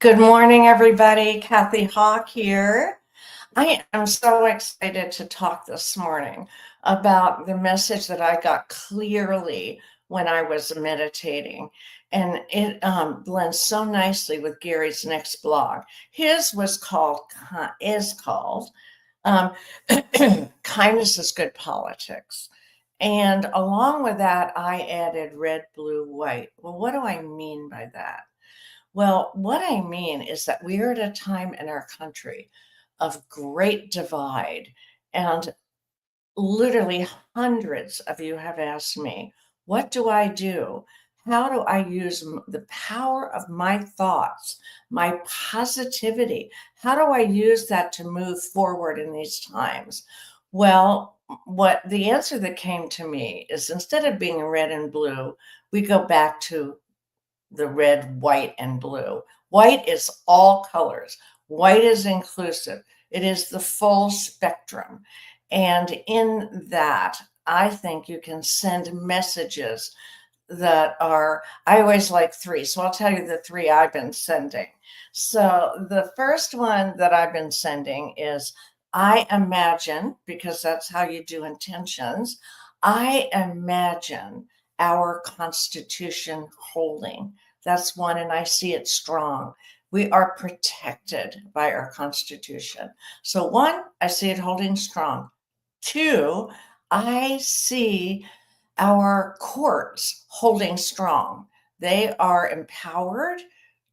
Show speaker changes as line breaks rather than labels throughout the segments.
Good morning, everybody. Kathy Hawk here. I am so excited to talk this morning about the message that I got clearly when I was meditating. And it blends so nicely with Gary's next blog. His is called um, Kindness is Good Politics. And along with that, I added red, blue, white. Well, what do I mean by that? Well, what I mean is that we are at a time in our country of great divide. And literally hundreds of you have asked me, what do I do? How do I use the power of my thoughts, my positivity? How do I use that to move forward in these times? Well, what the answer that came to me is instead of being red and blue, we go back to the red, white, and blue. White is all colors. White is inclusive. It is the full spectrum. And in that, I think you can send messages that are, I always like three. So I'll tell you the three I've been sending. So the first one that I've been sending is I imagine, because that's how you do intentions, I imagine our Constitution holding. That's one, and I see it strong. We are protected by our Constitution. So, one, I see it holding strong. Two, I see our courts holding strong. They are empowered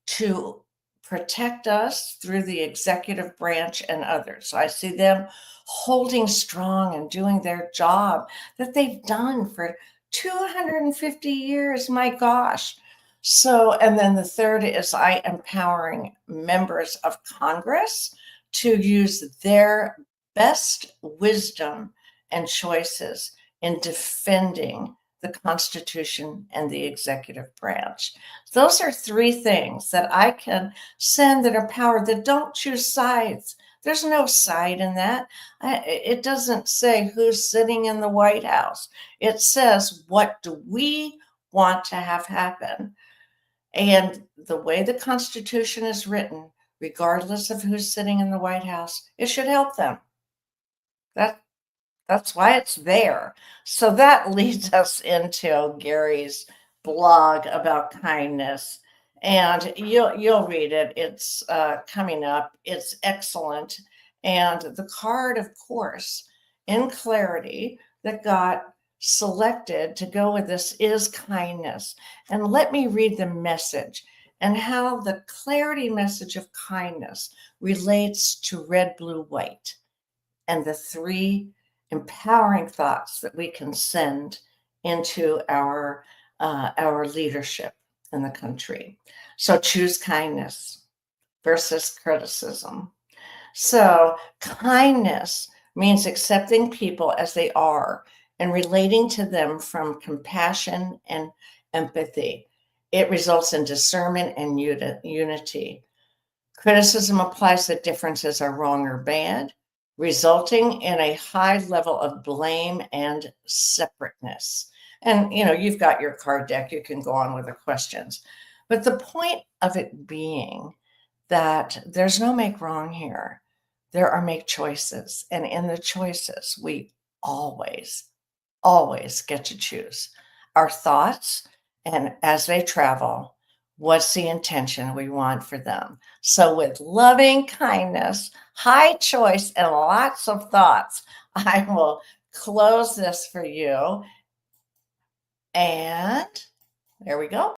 to protect us through the executive branch and others. So I see them holding strong and doing their job that they've done for 250 years. My gosh. So, and then the third is I empowering members of Congress to use their best wisdom and choices in defending the Constitution and the executive branch. Those are three things that I can send that are powered that don't choose sides. There's no side in that. It doesn't say who's sitting in the White House. It says, what do we want to have happen? And the way the Constitution is written, regardless of who's sitting in the White House, it should help them. That's why it's there. So that leads us into Gary's blog about kindness. And you'll read it. It's coming up. It's excellent. And the card, of course, in clarity that got selected to go with this is kindness. And let me read the message and how the clarity message of kindness relates to red, blue, white, and the three empowering thoughts that we can send into our leadership in the country. So choose kindness versus criticism. So kindness means accepting people as they are and relating to them from compassion and empathy. It results in discernment and unity. Criticism applies that differences are wrong or bad, resulting in a high level of blame and separateness. And you've got your card deck, you can go on with the questions. But the point of it being that there's no make wrong here. There are make choices. And in the choices, we always, always get to choose our thoughts. And as they travel, what's the intention we want for them? So, with loving kindness, high choice, and lots of thoughts, I will close this for you. And there we go.